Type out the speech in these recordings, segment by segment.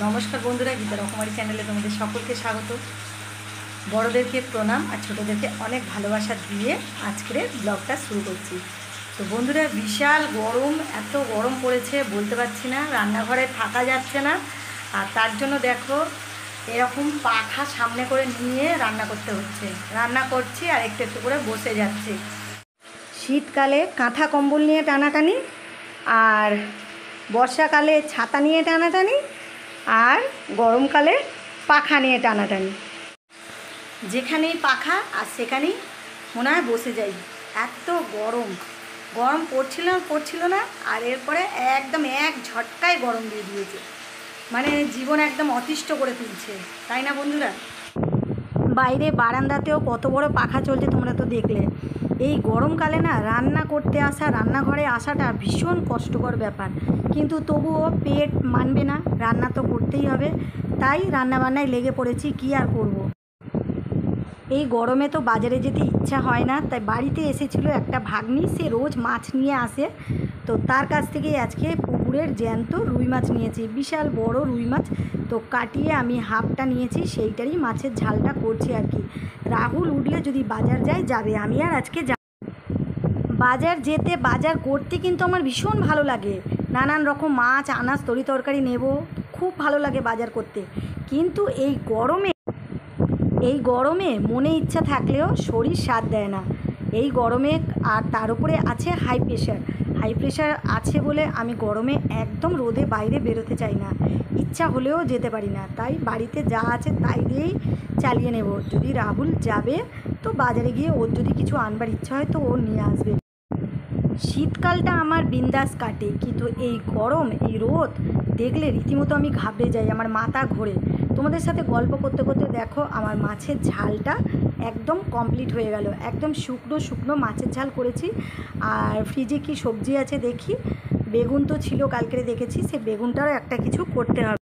নমস্কার বন্ধুরা, গীতা রকমারি চ্যানেলে তোমাদের সকলকে স্বাগত। বড়োদেরকে প্রণাম আর ছোটোদেরকে অনেক ভালোবাসা দিয়ে আজকের ব্লগটা শুরু করছি। তো বন্ধুরা, বিশাল গরম, এত গরম পড়েছে বলতে পারছি না, রান্নাঘরে থাকা যাচ্ছে না। আর তার জন্য দেখো এরকম পাখা সামনে করে নিয়ে রান্না করতে হচ্ছে। রান্না করছি আর একটু একটু করে বসে যাচ্ছি। শীতকালে কাঁথা কম্বল নিয়ে টানাটানি, আর বর্ষাকালে ছাতা নিয়ে টানাটানি, আর গরমকালে পাখা নিয়ে টানাটানি। যেখানেই পাখা আর সেখানেই মনে হয় বসে যাই, এত গরম পড়ছিল না। আর এরপরে একদম এক ঝটকায় গরম দিয়ে দিয়েছে, মানে জীবন একদম অতিষ্ঠ করে তুলছে, তাই না বন্ধুরা? বাইরে বারান্দাতেও কত বড় পাখা চলছে তোমরা তো দেখলে। এই গরমকালে না রান্না করতে আসা, রান্নাঘরে আসাটা ভীষণ কষ্টকর ব্যাপার, কিন্তু তবুও পেট মানবে না, রান্না তো করতেই হবে। তাই রান্নাবান্নায় লেগে পড়েছি, কি আর করব। এই গরমে তো বাজারে যেতে ইচ্ছা হয় না, তাই বাড়িতে এসেছিল একটা ভাগ্নি, সে রোজ মাছ নিয়ে আসে। তো তার কাছ থেকেই আজকে পুকুরের জ্যান্ত রুই মাছ নিয়েছি, বিশাল বড় রুই মাছ। তো কাটিয়ে আমি হাফটা নিয়েছি, সেইটারই মাছের ঝালটা করছি আর কি। রাহুল উঠলে যদি বাজার যাবে, আমি আর আজকে বাজার যেতে, বাজার করতে কিন্তু আমার ভীষণ ভালো লাগে। নানান রকম মাছ, আনাজ, তরকারি নেব, খুব ভালো লাগে বাজার করতে। কিন্তু এই গরমে মনে ইচ্ছা থাকলেও শরীর সাথ দেয় না এই গরমে। আর তার উপরে আছে হাই প্রেশার আছে বলে আমি গরমে একদম রোদে বাইরে বেরোতে চাই না, ইচ্ছা হলেও যেতে পারি না। তাই বাড়িতে যা আছে তাই দিয়েই চালিয়ে নেব। যদি রাহুল যাবে তো বাজারে গিয়ে ওর যদি কিছু আনবার ইচ্ছা হয় তো ও নিয়ে আসবে। শীতকালটা আমার বিন্দাস কাটে, কিন্তু এই গরম, এই রোদ দেখলে রীতিমতো আমি ঘাবড়ে যাই, আমার মাথা ঘোরে। তোমাদের সাথে গল্প করতে করতে দেখো আমার মাছের ঝালটা একদম কমপ্লিট হয়ে গেল। একদম শুকনো মাছের ঝাল করেছি। আর ফ্রিজে কি সবজি আছে দেখি, বেগুন তো ছিল কালকে দেখেছি, সে বেগুনটারও একটা কিছু করতে হবে।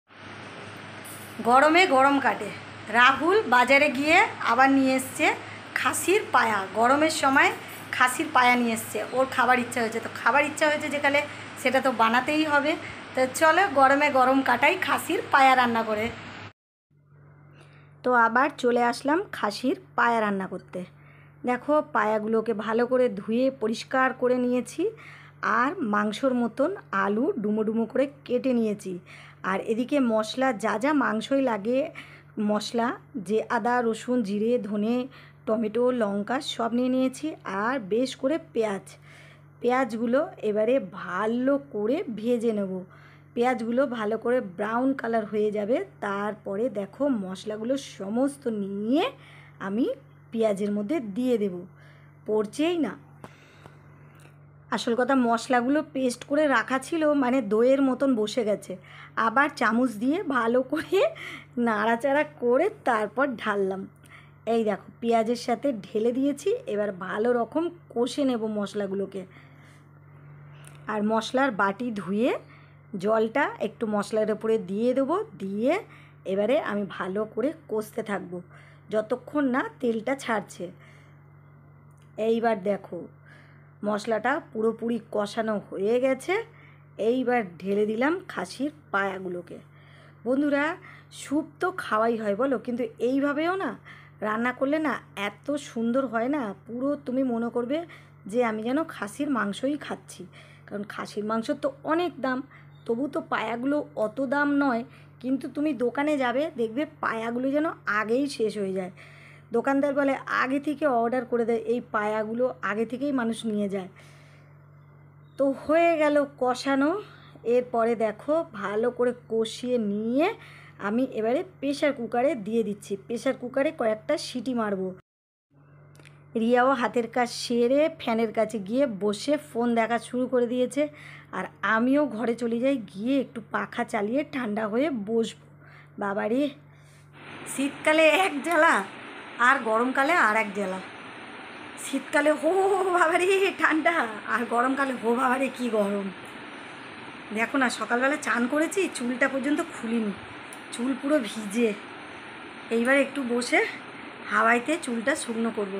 গরমে গরম কাটে। রাহুল বাজারে গিয়ে আবার নিয়ে এসছে খাসির পায়া। গরমের সময় খাসির পায়া নিয়ে এসছে, ওর খাবার ইচ্ছা হয়েছে। তো খাবার ইচ্ছা হয়েছে যেখানে, সেটা তো বানাতেই হবে। তো চলো গরমে গরম কাটাই, খাসির পায়া রান্না করে। তো আবার চলে আসলাম খাসির পায়া রান্না করতে। দেখো পায়াগুলোকে ভালো করে ধুয়ে পরিষ্কার করে নিয়েছি, আর মাংসর মতন আলু ডুমো ডুমো করে কেটে নিয়েছি। আর এদিকে মশলা যা মাংসই লাগে, মশলা যে আদা, রসুন, জিরে, ধনে, টমেটো, লঙ্কা সব নিয়ে নিয়েছি। আর বেশ করে পেঁয়াজগুলো এবারে ভালো করে ভেজে নেব। পেঁয়াজগুলো ভালো করে ব্রাউন কালার হয়ে যাবে, তারপরে দেখো মশলাগুলো সমস্ত নিয়ে আমি পেঁয়াজের মধ্যে দিয়ে দেব। পড়ছেই না। আসল কথা, মশলাগুলো পেস্ট করে রাখা ছিল, মানে দইয়ের মতন বসে গেছে। আবার চামচ দিয়ে ভালো করে নাড়াচাড়া করে তারপর ঢাললাম। এই দেখো পেঁয়াজের সাথে ঢেলে দিয়েছি। এবার ভালো রকম কষে নেব মশলাগুলোকে। আর মশলার বাটি ধুয়ে জলটা একটু মশলার উপরে দিয়ে দেবো, দিয়ে এবারে আমি ভালো করে কষতে থাকবো যতক্ষণ না তেলটা ছাড়ছে। এইবার দেখো মশলাটা পুরোপুরি কষানো হয়ে গেছে। এইবার ঢেলে দিলাম খাসির পায়াগুলোকে। বন্ধুরা, স্যুপ তো খাওয়াই হয় বলো, কিন্তু এইভাবেও না রান্না করলে না এত সুন্দর হয় না, পুরো তুমি মনে করবে যে আমি যেন খাসির মাংসই খাচ্ছি। কারণ খাসির মাংস তো অনেক দাম, তবু তো পায়াগুলো অত দাম নয়। কিন্তু তুমি দোকানে যাবে, দেখবে পায়াগুলো যেন আগেই শেষ হয়ে যায়। দোকানদার বলে আগে থেকে অর্ডার করে দেয়, এই পায়াগুলো আগে থেকেই মানুষ নিয়ে যায়। তো হয়ে গেল কষানো। এরপরে দেখো ভালো করে কষিয়ে নিয়ে আমি এবারে প্রেশার কুকারে দিয়ে দিচ্ছি। প্রেশার কুকারে কয়েকটা সিটি মারবো। রিয়াও হাতের কাজ সেরে ফ্যানের কাছে গিয়ে বসে ফোন দেখা শুরু করে দিয়েছে। আর আমিও ঘরে চলে যাই, গিয়ে একটু পাখা চালিয়ে ঠান্ডা হয়ে বসবো। বাবারে, শীতকালে এক জ্বালা আর গরমকালে আর এক জ্বালা। শীতকালে হো বাবারে ঠান্ডা, আর গরমকালে হো বাবারে কী গরম। দেখো না, সকালবেলা চান করেছি, চুলটা পর্যন্ত খুলিনি, চুল পুরো ভিজে। এইবার একটু বসে হাওয়াইতে চুলটা শুকনো করব।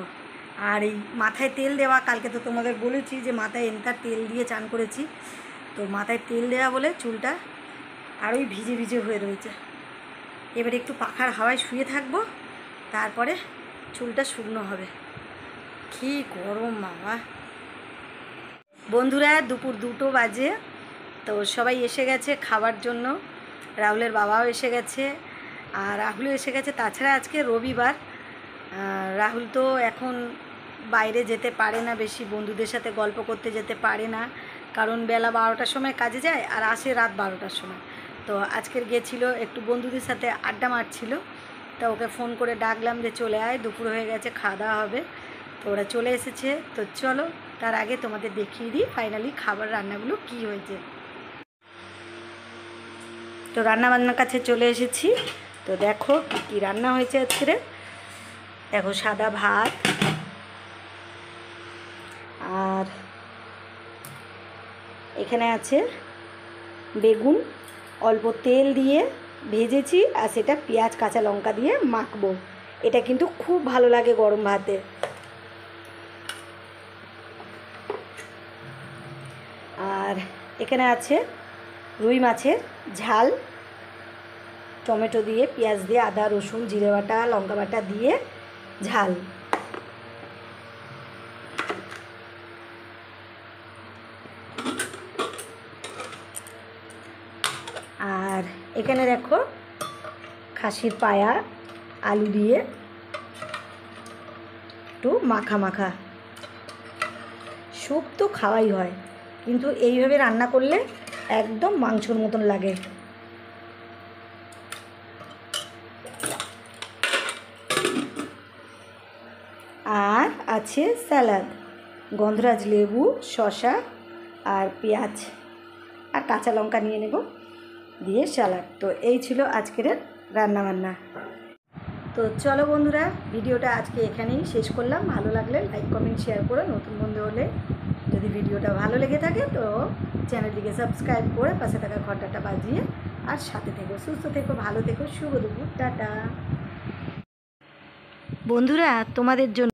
আর এই মাথায় তেল দেওয়া, কালকে তো তোমাদের বলেছি যে মাথায় এন্তার তেল দিয়ে চান করেছি। তো মাথায় তেল দেওয়া বলে চুলটা আরোই ভিজে হয়ে রয়েছে। এবারে একটু পাখার হাওয়ায় শুয়ে থাকবো, তারপরে চুলটা শুকনো হবে। কী গরম বাবা! বন্ধুরা, দুপুর 2টো বাজে, তো সবাই এসে গেছে খাবার জন্য। রাহুলের বাবাও এসে গেছে আর রাহুলও এসে গেছে। তাছাড়া আজকে রবিবার, রাহুল তো এখন বাইরে যেতে পারে না, বেশি বন্ধুদের সাথে গল্প করতে যেতে পারে না, কারণ বেলা 12টার সময় কাজে যায় আর আসে রাত 12টার সময়। তো আজকের গেছিলো একটু বন্ধুদের সাথে আড্ডা মারছিল, তা ওকে ফোন করে ডাকলাম যে চলে আয়, দুপুর হয়ে গেছে, খাওয়া দাওয়া হবে। তো ওরা চলে এসেছে। তো চলো, তার আগে তোমাদের দেখিয়ে দিই ফাইনালি খাবার রান্নাগুলো কি হয়েছে। তো রান্নাবান্নার কাছে চলে এসেছি। তো দেখো কী রান্না হয়েছে আজকে। দেখো, সাদা ভাত আর এখানে আছে বেগুন, অল্প তেল দিয়ে ভেজেছি, আর সেটা পেঁয়াজ কাঁচা লঙ্কা দিয়ে মাখবো। এটা কিন্তু খুব ভালো লাগে গরম ভাতে। আর এখানে আছে রুই মাছের ঝাল, টমেটো দিয়ে, পেঁয়াজ দিয়ে, আদা রসুন জিরে বাটা লঙ্কা বাটা দিয়ে ঝাল। আর এখানে দেখো খাসির পায়া আলু দিয়ে একটু মাখা মাখা। স্যুপ তো খাওয়াই হয়, কিন্তু এইভাবে রান্না করলে একদম মাংসর মতন লাগে। আর আছে স্যালাড, গন্ধরাজ লেবু, শসা আর পেঁয়াজ আর কাঁচা লঙ্কা নিয়ে নেব, দিয়ে স্যালাড। তো এই ছিল আজকের রান্নাবান্না। তো চলো বন্ধুরা, ভিডিওটা আজকে এখানেই শেষ করলাম। ভালো লাগলে লাইক কমেন্ট শেয়ার করো। নতুন বন্ধু হলে যদি ভিডিওটা ভালো লেগে থাকে তো চ্যানেলটিকে সাবস্ক্রাইব করে পাশে থাকা ঘন্টাটা বাজিয়ে আর সাথে থেকো। সুস্থ থেকো, ভালো থেকো। শুভ দুপুর, টাটা। বন্ধুরা, তোমাদের জন্য